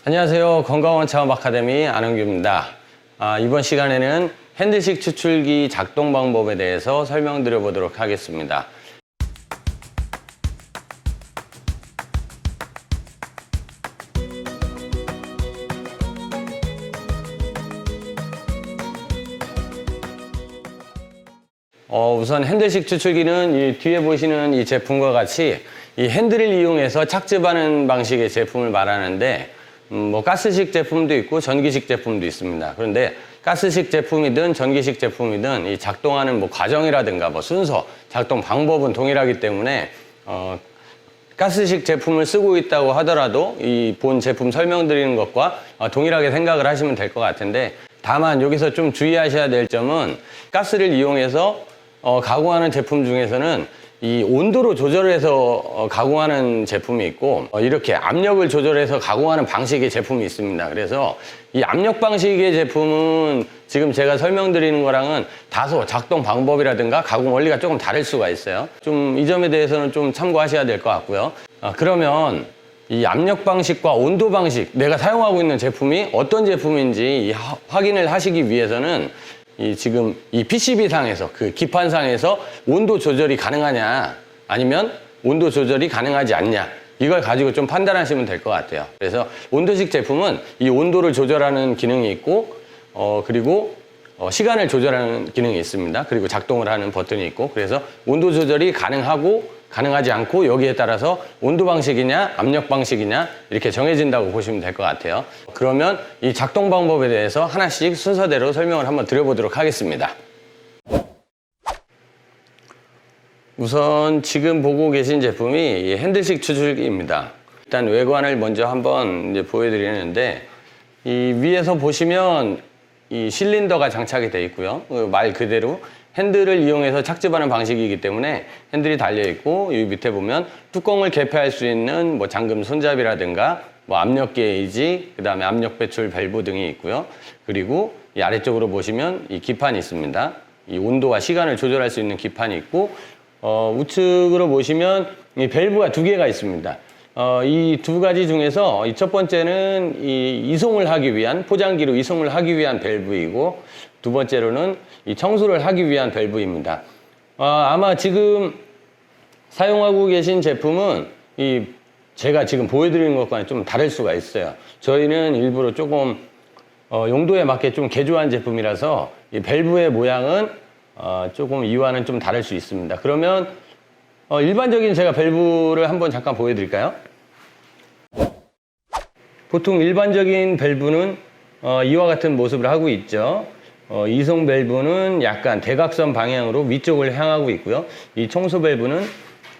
안녕하세요. 건강원 차업 아카데미 안원규입니다. 이번 시간에는 핸들식 추출기 작동 방법에 대해서 설명드려 보도록 하겠습니다. 우선 핸들식 추출기는 이 뒤에 보시는 이 제품과 같이 이 핸들을 이용해서 착즙하는 방식의 제품을 말하는데 가스식 제품도 있고 전기식 제품도 있습니다. 그런데 가스식 제품이든 전기식 제품이든 이 작동하는 과정이라든가 순서, 작동 방법은 동일하기 때문에 가스식 제품을 쓰고 있다고 하더라도 이 본 제품 설명드리는 것과 동일하게 생각을 하시면 될 것 같은데, 다만 여기서 좀 주의하셔야 될 점은 가스를 이용해서 가공하는 제품 중에서는 이 온도로 조절해서 가공하는 제품이 있고 이렇게 압력을 조절해서 가공하는 방식의 제품이 있습니다. 그래서 이 압력 방식의 제품은 지금 제가 설명드리는 거랑은 다소 작동 방법이라든가 가공 원리가 조금 다를 수가 있어요. 좀 이 점에 대해서는 좀 참고하셔야 될 것 같고요. 그러면 이 압력 방식과 온도 방식, 내가 사용하고 있는 제품이 어떤 제품인지 확인을 하시기 위해서는 지금 이 PCB상에서 그 기판상에서 온도 조절이 가능하냐 아니면 온도 조절이 가능하지 않냐, 이걸 가지고 좀 판단하시면 될 것 같아요. 그래서 온도식 제품은 이 온도를 조절하는 기능이 있고 그리고 시간을 조절하는 기능이 있습니다. 그리고 작동을 하는 버튼이 있고, 그래서 온도 조절이 가능하고 가능하지 않고 여기에 따라서 온도 방식이냐 압력 방식이냐 이렇게 정해진다고 보시면 될 것 같아요. 그러면 이 작동 방법에 대해서 하나씩 순서대로 설명을 한번 드려보도록 하겠습니다. 우선 지금 보고 계신 제품이 이 핸들식 추출기입니다. 일단 외관을 먼저 한번 이제 보여드리는데, 이 위에서 보시면 이 실린더가 장착이 되어 있고요. 말 그대로 핸들을 이용해서 착즙하는 방식이기 때문에 핸들이 달려 있고, 이 밑에 보면 뚜껑을 개폐할 수 있는 잠금 손잡이라든가 압력 게이지, 그 다음에 압력 배출 밸브 등이 있고요. 그리고 이 아래쪽으로 보시면 이 기판이 있습니다. 이 온도와 시간을 조절할 수 있는 기판이 있고, 우측으로 보시면 이 밸브가 두 개가 있습니다. 이 두 가지 중에서 이 첫 번째는 이송을 하기 위한, 포장기로 이송을 하기 위한 밸브이고, 두 번째로는 이 청소를 하기 위한 밸브입니다. 아마 지금 사용하고 계신 제품은 제가 지금 보여드리는 것과는 좀 다를 수가 있어요. 저희는 일부러 조금 용도에 맞게 좀 개조한 제품이라서 이 밸브의 모양은 조금 이와는 좀 다를 수 있습니다. 그러면 일반적인 제가 밸브를 한번 잠깐 보여드릴까요? 보통 일반적인 밸브는 이와 같은 모습을 하고 있죠. 이송 밸브는 약간 대각선 방향으로 위쪽을 향하고 있고요. 이 청소 밸브는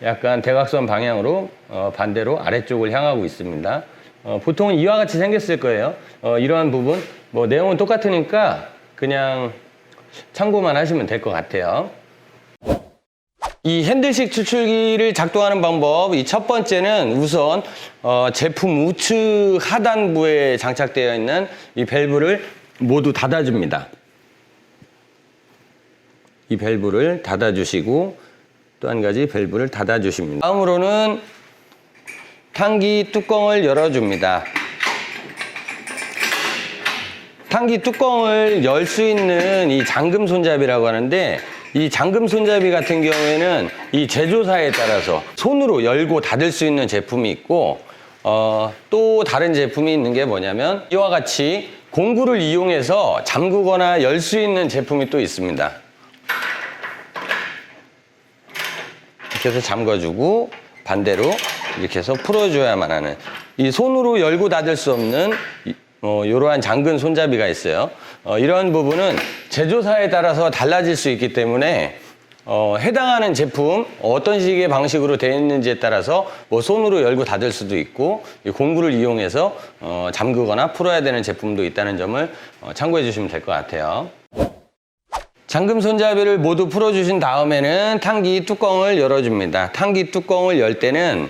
약간 대각선 방향으로 반대로 아래쪽을 향하고 있습니다. 보통은 이와 같이 생겼을 거예요. 이러한 부분 내용은 똑같으니까 그냥 참고만 하시면 될 것 같아요. 이 핸들식 추출기를 작동하는 방법, 이 첫 번째는 우선 제품 우측 하단부에 장착되어 있는 이 밸브를 모두 닫아줍니다. 이 밸브를 닫아주시고 또 한 가지 밸브를 닫아주십니다. 다음으로는 탕기 뚜껑을 열어줍니다. 탕기 뚜껑을 열 수 있는 이 잠금 손잡이라고 하는데, 이 잠금 손잡이 같은 경우에는 이 제조사에 따라서 손으로 열고 닫을 수 있는 제품이 있고, 또 다른 제품이 있는 게 뭐냐면 이와 같이 공구를 이용해서 잠그거나 열 수 있는 제품이 또 있습니다. 이렇게 해서 잠궈주고 반대로 이렇게 해서 풀어줘야만 하는, 이 손으로 열고 닫을 수 없는 이러한 잠근 손잡이가 있어요. 이런 부분은 제조사에 따라서 달라질 수 있기 때문에 해당하는 제품 어떤 식의 방식으로 되어 있는지에 따라서 손으로 열고 닫을 수도 있고, 이 공구를 이용해서 잠그거나 풀어야 되는 제품도 있다는 점을 참고해 주시면 될 것 같아요. 잠금 손잡이를 모두 풀어주신 다음에는 탕기 뚜껑을 열어줍니다. 탕기 뚜껑을 열 때는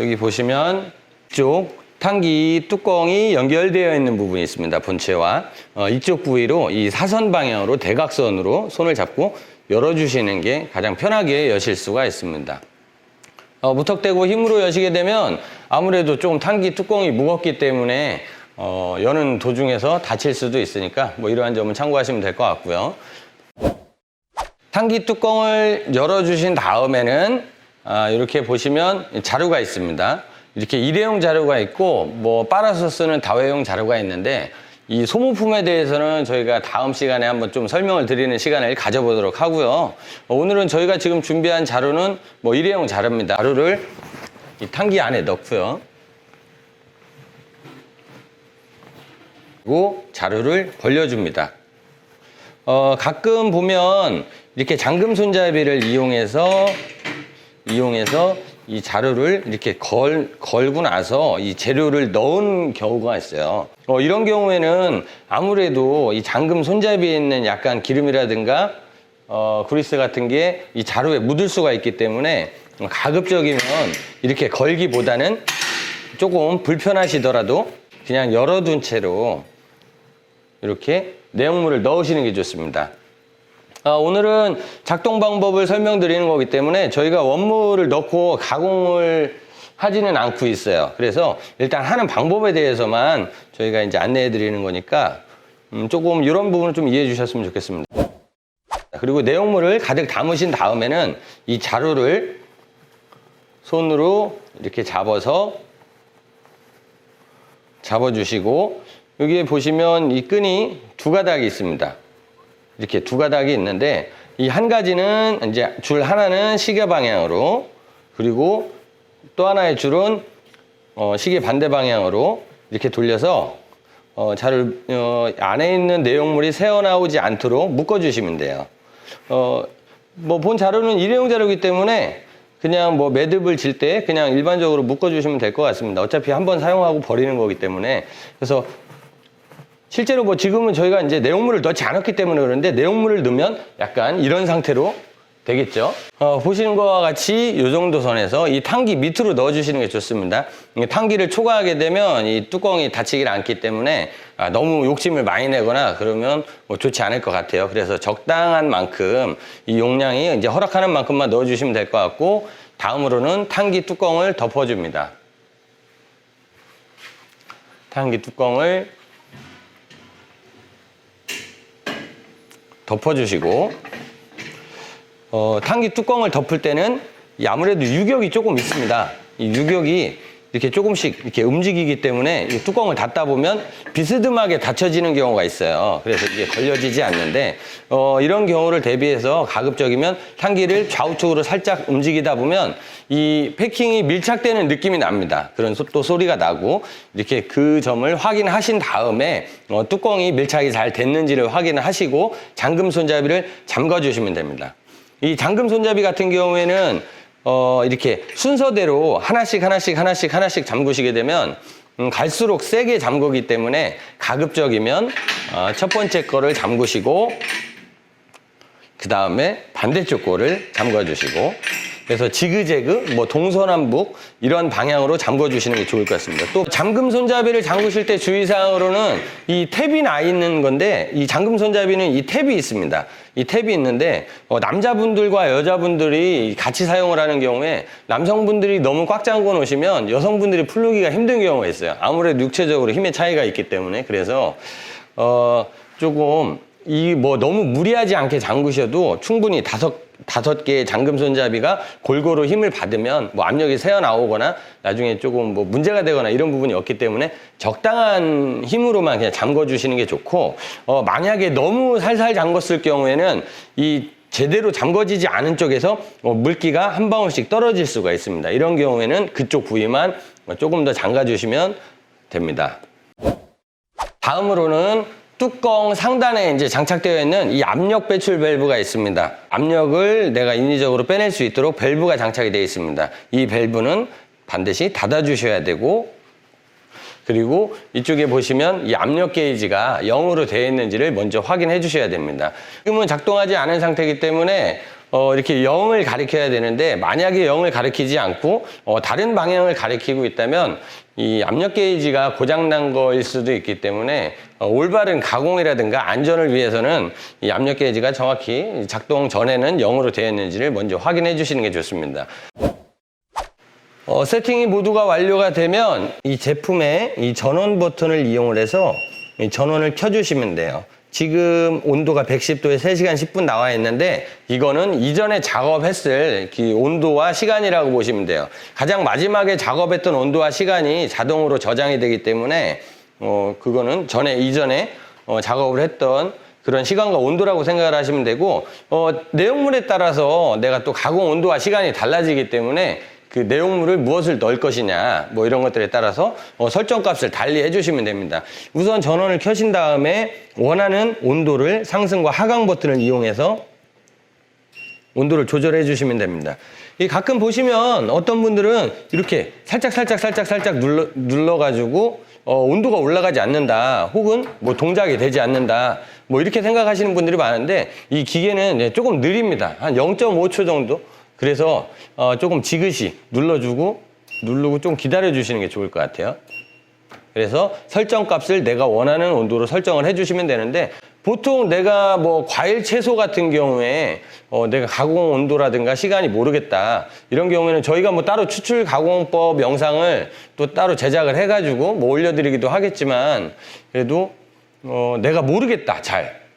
여기 보시면 이쪽 탕기 뚜껑이 연결되어 있는 부분이 있습니다. 본체와 이쪽 부위로 이 사선 방향으로 대각선으로 손을 잡고 열어주시는 게 가장 편하게 여실 수가 있습니다. 무턱대고 힘으로 여시게 되면 아무래도 좀 탄기 뚜껑이 무겁기 때문에 여는 도중에서 다칠 수도 있으니까 뭐 이러한 점은 참고하시면 될 것 같고요. 탄기 뚜껑을 열어주신 다음에는 이렇게 보시면 자루가 있습니다. 이렇게 일회용 자루가 있고 뭐 빨아서 쓰는 다회용 자루가 있는데 이 소모품에 대해서는 저희가 다음 시간에 한번 좀 설명을 드리는 시간을 가져보도록 하고요. 오늘은 저희가 지금 준비한 자루는 뭐 일회용 자루입니다. 자루를 이 탄기 안에 넣고요. 그리고 자루를 벌려줍니다. 가끔 보면 이렇게 잠금 손잡이를 이용해서 이 자루를 이렇게 걸고 나서 이 재료를 넣은 경우가 있어요. 이런 경우에는 아무래도 이 잠금 손잡이에 있는 약간 기름이라든가 그리스 같은 게 이 자루에 묻을 수가 있기 때문에 가급적이면 이렇게 걸기보다는 조금 불편하시더라도 그냥 열어둔 채로 이렇게 내용물을 넣으시는 게 좋습니다. 오늘은 작동 방법을 설명드리는 거기 때문에 저희가 원물을 넣고 가공을 하지는 않고 있어요. 그래서 일단 하는 방법에 대해서만 저희가 이제 안내해 드리는 거니까 조금 이런 부분을 좀 이해해 주셨으면 좋겠습니다. 그리고 내용물을 가득 담으신 다음에는 이 자루를 손으로 이렇게 잡아주시고 여기에 보시면 이 끈이 두 가닥이 있습니다. 이렇게 두 가닥이 있는데 이 한 가지는 이제 줄 하나는 시계 방향으로 그리고 또 하나의 줄은 시계 반대 방향으로 이렇게 돌려서 자루 안에 있는 내용물이 새어나오지 않도록 묶어주시면 돼요. 뭐 본 자루는 일회용 자루이기 때문에 그냥 뭐 매듭을 질 때 그냥 일반적으로 묶어주시면 될 것 같습니다. 어차피 한번 사용하고 버리는 거기 때문에. 그래서 실제로 뭐 지금은 저희가 이제 내용물을 넣지 않았기 때문에 그런데 내용물을 넣으면 약간 이런 상태로 되겠죠. 보시는 것과 같이 이 정도 선에서 이 탄기 밑으로 넣어주시는 게 좋습니다. 탄기를 초과하게 되면 이 뚜껑이 닫히질 않기 때문에 너무 욕심을 많이 내거나 그러면 뭐 좋지 않을 것 같아요. 그래서 적당한 만큼 이 용량이 이제 허락하는 만큼만 넣어주시면 될 것 같고 다음으로는 탄기 뚜껑을 덮어줍니다. 탄기 뚜껑을 덮어주시고 탄기 뚜껑을 덮을 때는 아무래도 유격이 조금 있습니다. 이 유격이 이렇게 조금씩 이렇게 움직이기 때문에 이 뚜껑을 닫다 보면 비스듬하게 닫혀지는 경우가 있어요. 그래서 이게 걸려지지 않는데 이런 경우를 대비해서 가급적이면 탄기를 좌우측으로 살짝 움직이다 보면 이 패킹이 밀착되는 느낌이 납니다. 그런 또 소리가 나고 이렇게 그 점을 확인하신 다음에 뚜껑이 밀착이 잘 됐는지를 확인을 하시고 잠금 손잡이를 잠가 주시면 됩니다. 이 잠금 손잡이 같은 경우에는 이렇게 순서대로 하나씩 잠그시게 되면 갈수록 세게 잠그기 때문에 가급적이면 첫 번째 거를 잠그시고 그 다음에 반대쪽 거를 잠가 주시고 그래서 지그재그 뭐 동서남북 이런 방향으로 잠궈 주시는 게 좋을 것 같습니다. 또 잠금 손잡이를 잠그실 때 주의사항으로는 이 탭이 나 있는 건데 이 잠금 손잡이는 이 탭이 있습니다. 이 탭이 있는데 남자분들과 여자분들이 같이 사용을 하는 경우에 남성분들이 너무 꽉 잠궈 놓으시면 여성분들이 풀르기가 힘든 경우가 있어요. 아무래도 육체적으로 힘의 차이가 있기 때문에. 그래서 조금 이 뭐 너무 무리하지 않게 잠그셔도 충분히 다섯 개의 잠금 손잡이가 골고루 힘을 받으면 뭐 압력이 새어 나오거나 나중에 조금 뭐 문제가 되거나 이런 부분이 없기 때문에 적당한 힘으로만 그냥 잠궈 주시는 게 좋고 만약에 너무 살살 잠궜을 경우에는 이 제대로 잠궈지지 않은 쪽에서 물기가 한 방울씩 떨어질 수가 있습니다. 이런 경우에는 그쪽 부위만 조금 더 잠가 주시면 됩니다. 다음으로는 뚜껑 상단에 이제 장착되어 있는 이 압력 배출 밸브가 있습니다. 압력을 내가 인위적으로 빼낼 수 있도록 밸브가 장착이 되어 있습니다. 이 밸브는 반드시 닫아 주셔야 되고 그리고 이쪽에 보시면 이 압력 게이지가 0으로 되어 있는지를 먼저 확인해 주셔야 됩니다. 지금은 작동하지 않은 상태이기 때문에 이렇게 0을 가리켜야 되는데 만약에 0을 가리키지 않고 다른 방향을 가리키고 있다면 이 압력 게이지가 고장난 거일 수도 있기 때문에 올바른 가공이라든가 안전을 위해서는 이 압력 게이지가 정확히 작동 전에는 0으로 되어 있는지를 먼저 확인해 주시는 게 좋습니다. 세팅이 모두가 완료가 되면 이 제품의 이 전원 버튼을 이용을 해서 이 전원을 켜주시면 돼요. 지금 온도가 110도에 3시간 10분 나와 있는데 이거는 이전에 작업했을 그 온도와 시간이라고 보시면 돼요. 가장 마지막에 작업했던 온도와 시간이 자동으로 저장이 되기 때문에 그거는 이전에 작업을 했던 그런 시간과 온도라고 생각을 하시면 되고, 내용물에 따라서 내가 또 가공 온도와 시간이 달라지기 때문에 그 내용물을 무엇을 넣을 것이냐 뭐 이런 것들에 따라서 설정값을 달리 해주시면 됩니다. 우선 전원을 켜신 다음에 원하는 온도를 상승과 하강 버튼을 이용해서 온도를 조절해 주시면 됩니다. 가끔 보시면 어떤 분들은 이렇게 살짝 눌러가지고 온도가 올라가지 않는다, 혹은 뭐 동작이 되지 않는다, 뭐 이렇게 생각하시는 분들이 많은데 이 기계는 조금 느립니다. 한 0.5초 정도. 그래서 조금 지그시 누르고 좀 기다려 주시는 게 좋을 것 같아요. 그래서 설정값을 내가 원하는 온도로 설정을 해주시면 되는데, 보통 내가 뭐 과일 채소 같은 경우에 내가 가공 온도라든가 시간이 모르겠다, 이런 경우에는 저희가 뭐 따로 추출 가공법 영상을 또 따로 제작을 해가지고 뭐 올려드리기도 하겠지만, 그래도 내가 모르겠다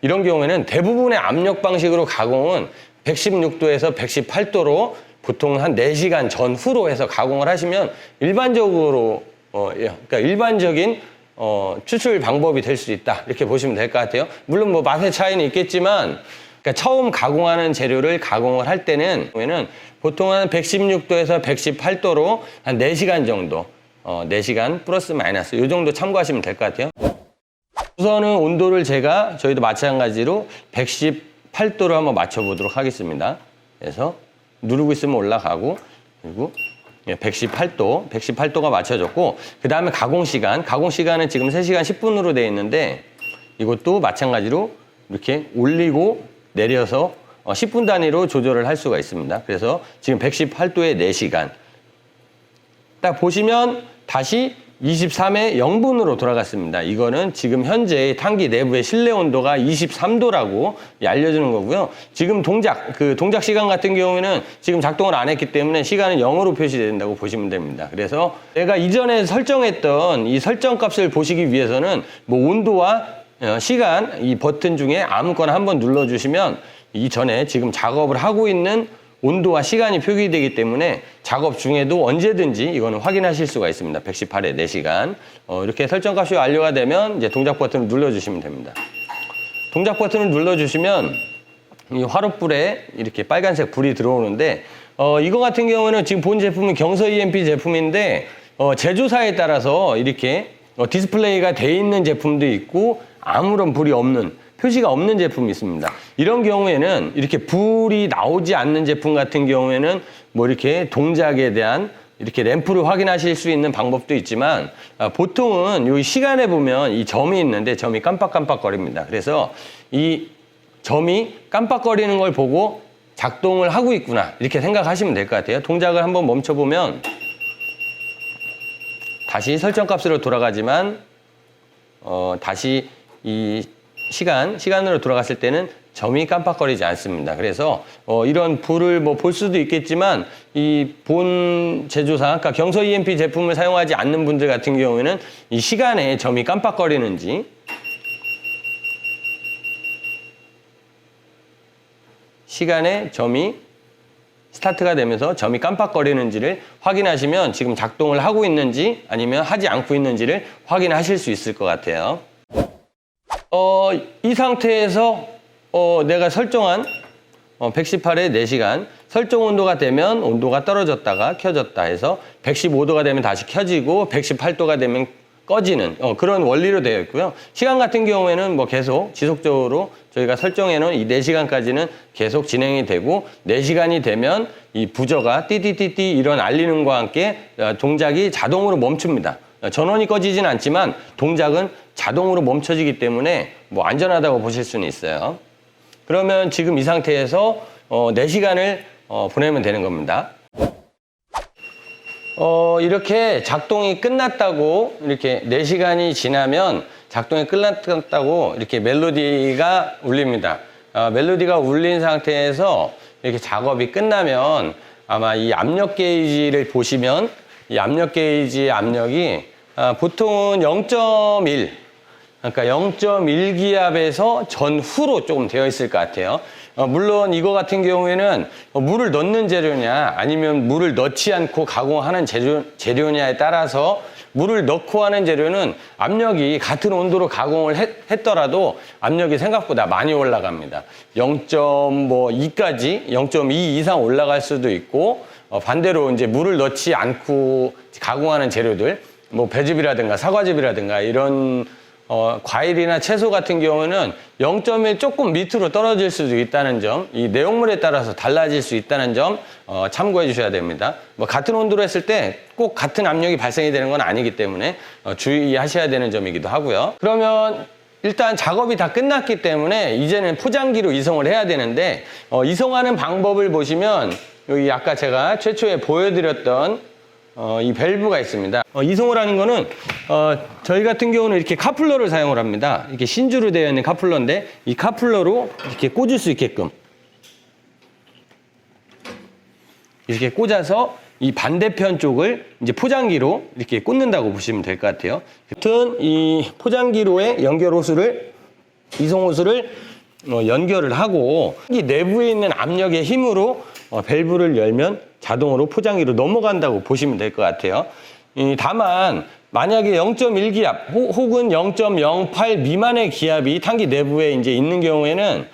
이런 경우에는 대부분의 압력 방식으로 가공은 116도에서 118도로 보통 한 4시간 전후로 해서 가공을 하시면 일반적으로 그러니까 일반적인 추출 방법이 될 수 있다, 이렇게 보시면 될 것 같아요. 물론 뭐 맛의 차이는 있겠지만, 그러니까 처음 가공하는 재료를 가공을 할 때는 보통 한 116도에서 118도로 한 4시간 정도, 4시간 플러스 마이너스 이 정도 참고하시면 될 것 같아요. 우선은 온도를 저희도 마찬가지로 118도로 한번 맞춰보도록 하겠습니다. 그래서 누르고 있으면 올라가고, 그리고 118도가 맞춰졌고, 그 다음에 가공시간은 지금 3시간 10분으로 되어 있는데, 이것도 마찬가지로 이렇게 올리고 내려서 10분 단위로 조절을 할 수가 있습니다. 그래서 지금 118도에 4시간. 딱 보시면 다시 23에 0분으로 돌아갔습니다. 이거는 지금 현재 탄기 내부의 실내 온도가 23도라고 알려주는 거고요. 지금 동작 시간 같은 경우에는 지금 작동을 안 했기 때문에 시간은 0으로 표시된다고 보시면 됩니다. 그래서 내가 이전에 설정했던 이 설정값을 보시기 위해서는 뭐 온도와 시간, 이 버튼 중에 아무거나 한번 눌러주시면 이전에 지금 작업을 하고 있는 온도와 시간이 표기되기 때문에 작업 중에도 언제든지 이거는 확인하실 수가 있습니다. 118에 4시간. 이렇게 설정값이 완료가 되면 이제 동작 버튼을 눌러주시면 됩니다. 동작 버튼을 눌러주시면 이 화롯불에 이렇게 빨간색 불이 들어오는데, 이거 같은 경우는 지금 본 제품은 경서 EMP 제품인데, 제조사에 따라서 이렇게 디스플레이가 돼 있는 제품도 있고 아무런 불이 없는, 표시가 없는 제품이 있습니다. 이런 경우에는 이렇게 불이 나오지 않는 제품 같은 경우에는 뭐 이렇게 동작에 대한 이렇게 램프를 확인하실 수 있는 방법도 있지만, 보통은 여기 시간에 보면 이 점이 있는데 점이 깜빡깜빡거립니다. 그래서 이 점이 깜빡거리는 걸 보고 작동을 하고 있구나, 이렇게 생각하시면 될 것 같아요. 동작을 한번 멈춰보면 다시 설정값으로 돌아가지만 다시 이 시간으로 돌아갔을 때는 점이 깜빡거리지 않습니다. 그래서 이런 불을 뭐 볼 수도 있겠지만, 이 본 제조사, 그러니까 경서 EMP 제품을 사용하지 않는 분들 같은 경우에는 이 시간에 점이 깜빡거리는지, 시간에 점이 스타트가 되면서 점이 깜빡거리는지를 확인하시면 지금 작동을 하고 있는지 아니면 하지 않고 있는지를 확인하실 수 있을 것 같아요. 이 상태에서 내가 설정한 118에 4시간 설정 온도가 되면 온도가 떨어졌다가 켜졌다 해서 115도가 되면 다시 켜지고 118도가 되면 꺼지는 그런 원리로 되어 있고요. 시간 같은 경우에는 뭐 계속 지속적으로 저희가 설정해 놓은 이 4시간까지는 계속 진행이 되고, 4시간이 되면 이 부저가 띠띠띠띠 이런 알리는과 함께 동작이 자동으로 멈춥니다. 전원이 꺼지진 않지만 동작은 자동으로 멈춰지기 때문에 뭐 안전하다고 보실 수는 있어요. 그러면 지금 이 상태에서 4시간을 보내면 되는 겁니다. 이렇게 작동이 끝났다고, 이렇게 4시간이 지나면 작동이 끝났다고 이렇게 멜로디가 울립니다. 멜로디가 울린 상태에서 이렇게 작업이 끝나면 아마 이 압력 게이지를 보시면 이 압력 게이지의 압력이 보통은 0.1, 그러니까 0.1기압에서 전후로 조금 되어 있을 것 같아요. 물론 이거 같은 경우에는 물을 넣는 재료냐 아니면 물을 넣지 않고 가공하는 재료냐에 따라서 물을 넣고 하는 재료는 압력이 같은 온도로 가공을 했더라도 압력이 생각보다 많이 올라갑니다. 0.2까지 0.2 이상 올라갈 수도 있고 반대로 이제 물을 넣지 않고 가공하는 재료들 뭐 배즙이라든가 사과즙이라든가 이런 과일이나 채소 같은 경우는 0.1 조금 밑으로 떨어질 수도 있다는 점, 이 내용물에 따라서 달라질 수 있다는 점 참고해 주셔야 됩니다. 뭐 같은 온도로 했을 때 꼭 같은 압력이 발생이 되는 건 아니기 때문에 주의하셔야 되는 점이기도 하고요. 그러면 일단 작업이 다 끝났기 때문에 이제는 포장기로 이송을 해야 되는데 이송하는 방법을 보시면 여기 아까 제가 최초에 보여드렸던 이 밸브가 있습니다. 이송을 하는 거는 저희 같은 경우는 이렇게 카플러를 사용을 합니다. 이렇게 신주로 되어 있는 카플러인데 이 카플러로 이렇게 꽂을 수 있게끔 이렇게 꽂아서 이 반대편 쪽을 이제 포장기로 이렇게 꽂는다고 보시면 될 것 같아요. 아무튼 이 포장기로의 연결 호스를 이송 호스를 연결을 하고 이 내부에 있는 압력의 힘으로 밸브를 열면 자동으로 포장기로 넘어간다고 보시면 될 것 같아요. 다만 만약에 0.1기압 혹은 0.08 미만의 기압이 탄기 내부에 이제 있는 경우에는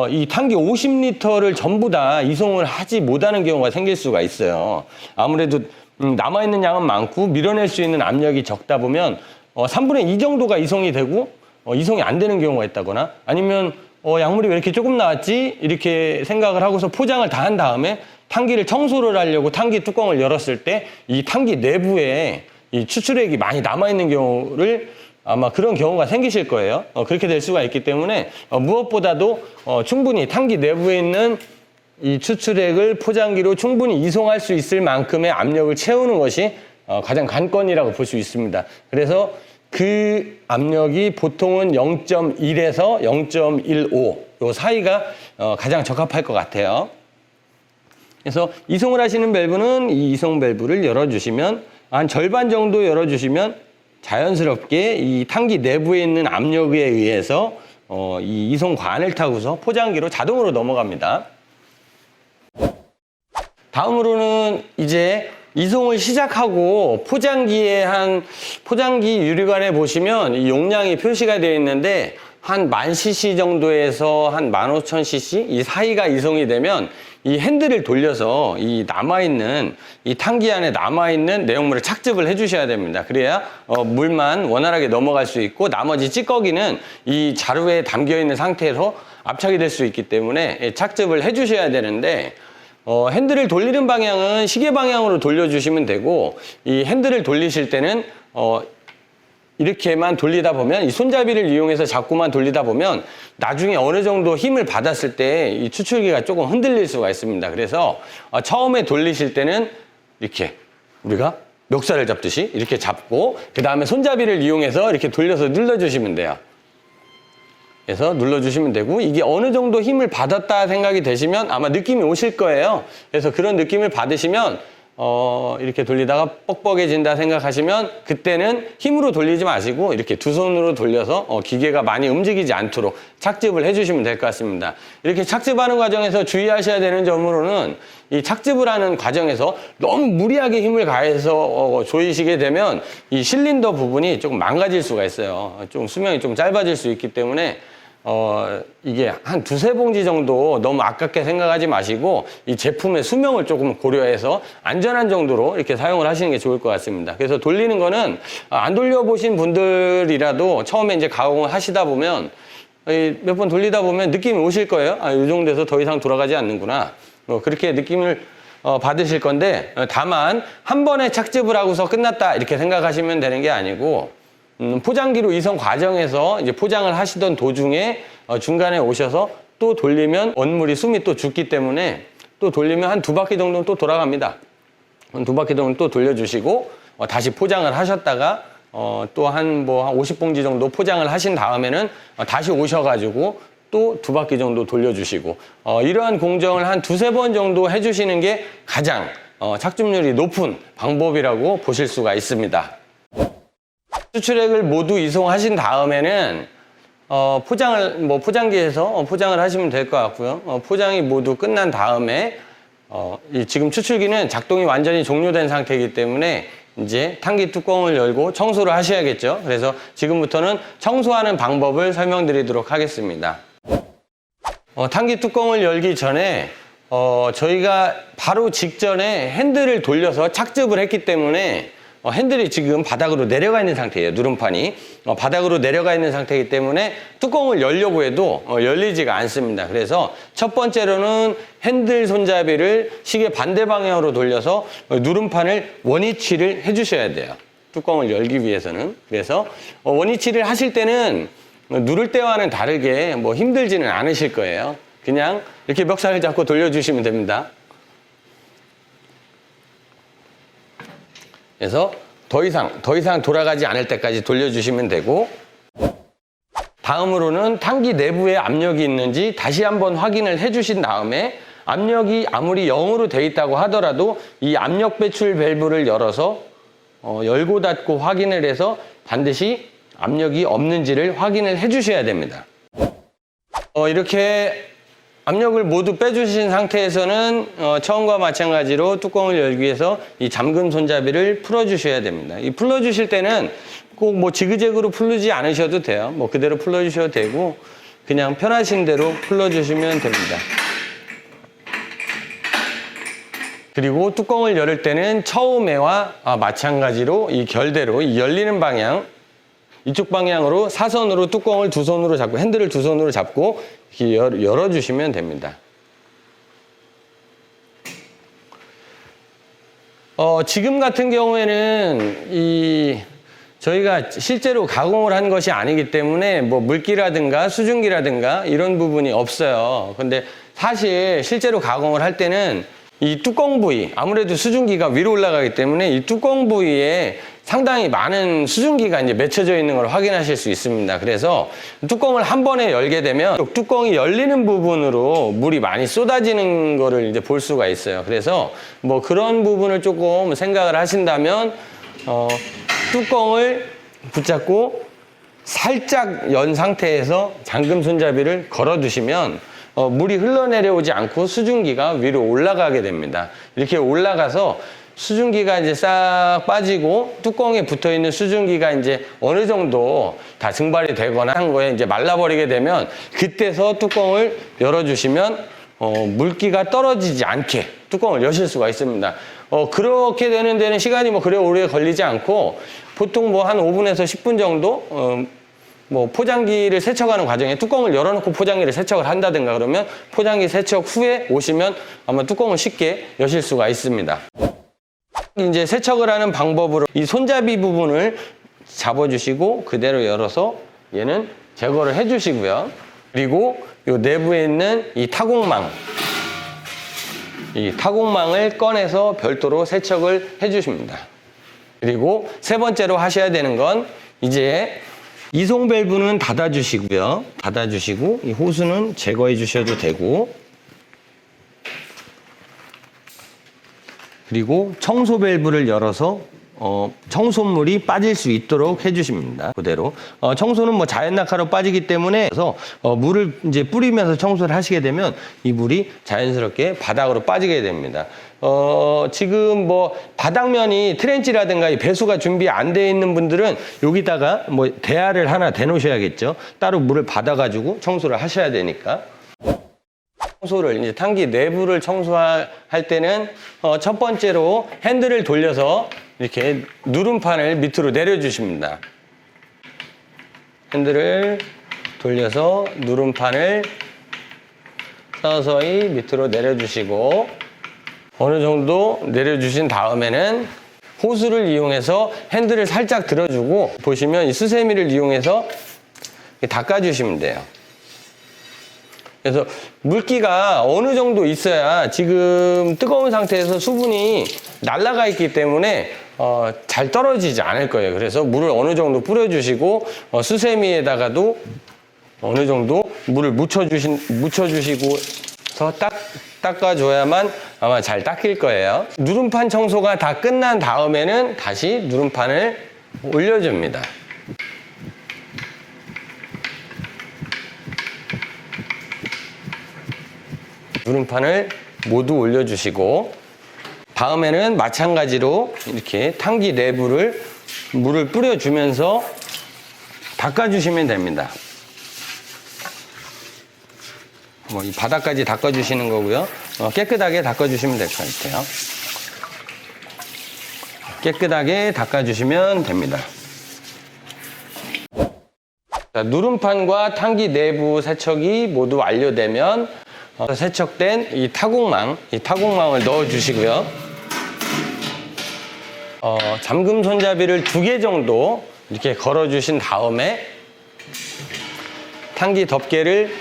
이 탄기 50리터를 전부 다 이송을 하지 못하는 경우가 생길 수가 있어요. 아무래도 남아있는 양은 많고 밀어낼 수 있는 압력이 적다 보면 3분의 2 정도가 이송이 되고 이송이 안 되는 경우가 있다거나 아니면 약물이 왜 이렇게 조금 나왔지? 이렇게 생각을 하고서 포장을 다 한 다음에 탄기를 청소를 하려고 탄기 뚜껑을 열었을 때 이 탄기 내부에 이 추출액이 많이 남아있는 경우를 아마 그런 경우가 생기실 거예요. 그렇게 될 수가 있기 때문에 무엇보다도 충분히 탄기 내부에 있는 이 추출액을 포장기로 충분히 이송할 수 있을 만큼의 압력을 채우는 것이 가장 관건이라고 볼 수 있습니다. 그래서 그 압력이 보통은 0.1에서 0.15 요 사이가 가장 적합할 것 같아요. 그래서 이송을 하시는 밸브는 이 이송 밸브를 열어주시면 한 절반 정도 열어주시면 자연스럽게 이 탄기 내부에 있는 압력에 의해서 이 이송관을 타고서 포장기로 자동으로 넘어갑니다. 다음으로는 이제 이송을 시작하고 포장기 유리관에 보시면 이 용량이 표시가 되어 있는데 한 10,000cc 정도에서 한 15,000cc 이 사이가 이송이 되면 이 핸들을 돌려서 이 탄기 안에 남아있는 내용물을 착즙을 해주셔야 됩니다. 그래야 물만 원활하게 넘어갈 수 있고 나머지 찌꺼기는 이 자루에 담겨있는 상태에서 압착이 될 수 있기 때문에 착즙을 해주셔야 되는데 핸들을 돌리는 방향은 시계 방향으로 돌려주시면 되고 이 핸들을 돌리실 때는 이렇게만 돌리다 보면 이 손잡이를 이용해서 자꾸만 돌리다 보면 나중에 어느 정도 힘을 받았을 때 이 추출기가 조금 흔들릴 수가 있습니다. 그래서 처음에 돌리실 때는 이렇게 우리가 멱살을 잡듯이 이렇게 잡고 그 다음에 손잡이를 이용해서 이렇게 돌려서 눌러주시면 돼요. 그래서 눌러주시면 되고 이게 어느 정도 힘을 받았다 생각이 되시면 아마 느낌이 오실 거예요. 그래서 그런 느낌을 받으시면 이렇게 돌리다가 뻑뻑해진다 생각하시면 그때는 힘으로 돌리지 마시고 이렇게 두 손으로 돌려서 기계가 많이 움직이지 않도록 착즙을 해주시면 될 것 같습니다. 이렇게 착즙하는 과정에서 주의하셔야 되는 점으로는 이 착즙을 하는 과정에서 너무 무리하게 힘을 가해서 조이시게 되면 이 실린더 부분이 조금 망가질 수가 있어요. 좀 수명이 좀 짧아질 수 있기 때문에 이게 한 2-3봉지 정도 너무 아깝게 생각하지 마시고 이 제품의 수명을 조금 고려해서 안전한 정도로 이렇게 사용을 하시는 게 좋을 것 같습니다. 그래서 돌리는 거는 안 돌려보신 분들이라도 처음에 이제 가공을 하시다 보면 몇 번 돌리다 보면 느낌이 오실 거예요. 이 정도에서 더 이상 돌아가지 않는구나. 그렇게 느낌을 받으실 건데 다만 한 번에 착즙을 하고서 끝났다 이렇게 생각하시면 되는 게 아니고 포장기로 이송 과정에서 이제 포장을 하시던 도중에 중간에 오셔서 또 돌리면 원물이 숨이 또 죽기 때문에 또 돌리면 한 2바퀴 정도는 또 돌아갑니다. 한 2바퀴 정도 또 돌려주시고 다시 포장을 하셨다가 또 한 50봉지 정도 포장을 하신 다음에는 다시 오셔가지고 또 2바퀴 정도 돌려주시고 이러한 공정을 한 2~3번 정도 해주시는 게 가장 착즙률이 높은 방법이라고 보실 수가 있습니다. 추출액을 모두 이송하신 다음에는 포장기에서 포장을 하시면 될 것 같고요. 포장이 모두 끝난 다음에 지금 추출기는 작동이 완전히 종료된 상태이기 때문에 이제 탕기 뚜껑을 열고 청소를 하셔야겠죠. 그래서 지금부터는 청소하는 방법을 설명드리도록 하겠습니다. 탕기 뚜껑을 열기 전에 저희가 바로 직전에 핸들을 돌려서 착즙을 했기 때문에 핸들이 지금 바닥으로 내려가 있는 상태예요. 누름판이 바닥으로 내려가 있는 상태이기 때문에 뚜껑을 열려고 해도 열리지가 않습니다. 그래서 첫 번째로는 핸들 손잡이를 시계 반대 방향으로 돌려서 누름판을 원위치를 해주셔야 돼요. 뚜껑을 열기 위해서는. 그래서 원위치를 하실 때는 누를 때와는 다르게 힘들지는 않으실 거예요. 그냥 이렇게 멱살을 잡고 돌려주시면 됩니다. 그래서 더 이상 돌아가지 않을 때까지 돌려주시면 되고, 다음으로는 탕기 내부에 압력이 있는지 다시 한번 확인을 해주신 다음에 압력이 아무리 0으로 돼 있다고 하더라도 이 압력 배출 밸브를 열어서 열고 닫고 확인을 해서 반드시 압력이 없는지를 확인을 해주셔야 됩니다. 이렇게 압력을 모두 빼주신 상태에서는 처음과 마찬가지로 뚜껑을 열기 위해서 이 잠금 손잡이를 풀어주셔야 됩니다. 이 풀어주실 때는 꼭 지그재그로 풀지 않으셔도 돼요. 그대로 풀어주셔도 되고 그냥 편하신 대로 풀어주시면 됩니다. 그리고 뚜껑을 열을 때는 처음에와 마찬가지로 이 결대로 이 열리는 방향, 이쪽 방향으로 사선으로 뚜껑을 2손으로 잡고 핸들을 2손으로 잡고 이렇게 열어주시면 됩니다. 지금 같은 경우에는 저희가 실제로 가공을 한 것이 아니기 때문에 물기라든가 수증기라든가 이런 부분이 없어요. 근데 사실 실제로 가공을 할 때는 이 뚜껑 부위, 아무래도 수증기가 위로 올라가기 때문에 이 뚜껑 부위에 상당히 많은 수증기가 이제 맺혀져 있는 걸 확인하실 수 있습니다. 그래서 뚜껑을 한 번에 열게 되면 뚜껑이 열리는 부분으로 물이 많이 쏟아지는 거를 이제 볼 수가 있어요. 그래서 그런 부분을 조금 생각을 하신다면 뚜껑을 붙잡고 살짝 연 상태에서 잠금 손잡이를 걸어 두시면 물이 흘러내려오지 않고 수증기가 위로 올라가게 됩니다. 이렇게 올라가서 수증기가 이제 싹 빠지고 뚜껑에 붙어 있는 수증기가 이제 어느 정도 다 증발이 되거나 한 거에 이제 말라버리게 되면 그때서 뚜껑을 열어주시면 물기가 떨어지지 않게 뚜껑을 여실 수가 있습니다. 그렇게 되는 데는 시간이 그래 오래 걸리지 않고 보통 한 5분에서 10분 정도 포장기를 세척하는 과정에 뚜껑을 열어놓고 포장기를 세척을 한다든가 그러면 포장기 세척 후에 오시면 아마 뚜껑을 쉽게 여실 수가 있습니다. 이제 세척을 하는 방법으로 이 손잡이 부분을 잡아주시고 그대로 열어서 얘는 제거를 해주시고요. 그리고 이 내부에 있는 이 타공망을 꺼내서 별도로 세척을 해주십니다. 그리고 세 번째로 하셔야 되는 건 이제 이송 밸브는 닫아주시고요. 닫아주시고 이 호스는 제거해 주셔도 되고, 그리고 청소 밸브를 열어서 청소물이 빠질 수 있도록 해주십니다. 그대로 청소는 자연 낙하로 빠지기 때문에 그래서 물을 이제 뿌리면서 청소를 하시게 되면 이 물이 자연스럽게 바닥으로 빠지게 됩니다. 지금 바닥면이 트렌치라든가 이 배수가 준비 안 돼 있는 분들은 여기다가 대야를 하나 대놓으셔야겠죠. 따로 물을 받아가지고 청소를 하셔야 되니까. 청소를 이제 탕기 내부를 청소할 때는 첫 번째로 핸들을 돌려서 이렇게 누름판을 밑으로 내려주십니다. 핸들을 돌려서 누름판을 서서히 밑으로 내려주시고 어느 정도 내려주신 다음에는 호스를 이용해서 핸들을 살짝 들어주고 보시면 이 수세미를 이용해서 닦아주시면 돼요. 그래서 물기가 어느 정도 있어야 지금 뜨거운 상태에서 수분이 날아가 있기 때문에 잘 떨어지지 않을 거예요. 그래서 물을 어느 정도 뿌려주시고 수세미에다가도 어느 정도 물을 묻혀주시고서 닦아줘야만 아마 잘 닦일 거예요. 누름판 청소가 다 끝난 다음에는 다시 누름판을 올려줍니다. 누름판을 모두 올려주시고 다음에는 마찬가지로 이렇게 탕기 내부를 물을 뿌려주면서 닦아주시면 됩니다. 이 바닥까지 닦아주시는 거고요. 깨끗하게 닦아주시면 될 것 같아요. 깨끗하게 닦아주시면 됩니다. 자, 누름판과 탕기 내부 세척이 모두 완료되면 세척된 이 타공망을 넣어주시고요. 잠금 손잡이를 2개 정도 이렇게 걸어주신 다음에 탕기 덮개를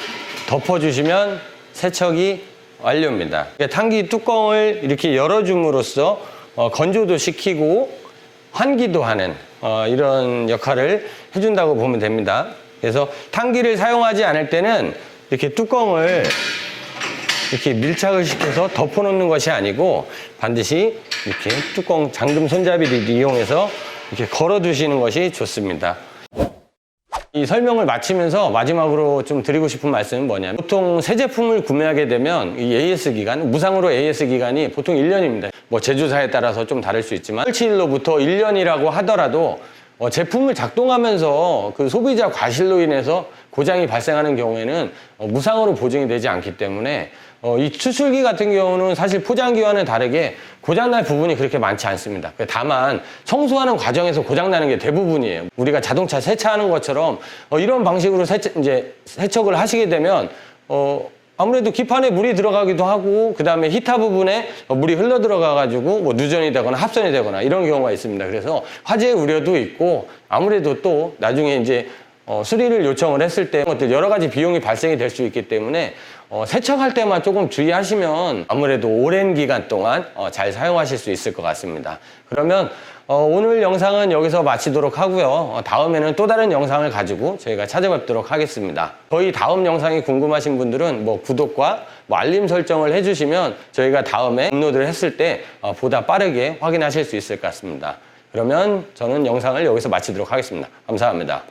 덮어주시면 세척이 완료입니다. 탕기 뚜껑을 이렇게 열어줌으로써 건조도 시키고 환기도 하는 이런 역할을 해준다고 보면 됩니다. 그래서 탕기를 사용하지 않을 때는 이렇게 뚜껑을 이렇게 밀착을 시켜서 덮어놓는 것이 아니고 반드시 이렇게 뚜껑 잠금 손잡이를 이용해서 이렇게 걸어두시는 것이 좋습니다. 이 설명을 마치면서 마지막으로 좀 드리고 싶은 말씀은 뭐냐면 보통 새 제품을 구매하게 되면 이 AS 기간, 무상으로 AS 기간이 보통 1년입니다. 제조사에 따라서 좀 다를 수 있지만 7일로부터 1년이라고 하더라도 제품을 작동하면서 그 소비자 과실로 인해서 고장이 발생하는 경우에는 무상으로 보증이 되지 않기 때문에 이 추출기 같은 경우는 사실 포장기와는 다르게 고장날 부분이 그렇게 많지 않습니다. 다만 청소하는 과정에서 고장나는 게 대부분이에요. 우리가 자동차 세차하는 것처럼 이런 방식으로 세척을 하시게 되면 아무래도 기판에 물이 들어가기도 하고 그 다음에 히터 부분에 물이 흘러 들어가 가지고 누전이 되거나 합선이 되거나 이런 경우가 있습니다. 그래서 화재 우려도 있고 아무래도 또 나중에 이제 수리를 요청을 했을 때 여러 가지 비용이 발생이 될 수 있기 때문에 세척할 때만 조금 주의하시면 아무래도 오랜 기간 동안 잘 사용하실 수 있을 것 같습니다. 그러면 오늘 영상은 여기서 마치도록 하고요. 다음에는 또 다른 영상을 가지고 저희가 찾아뵙도록 하겠습니다. 저희 다음 영상이 궁금하신 분들은 구독과 알림 설정을 해주시면 저희가 다음에 업로드를 했을 때 보다 빠르게 확인하실 수 있을 것 같습니다. 그러면 저는 영상을 여기서 마치도록 하겠습니다. 감사합니다.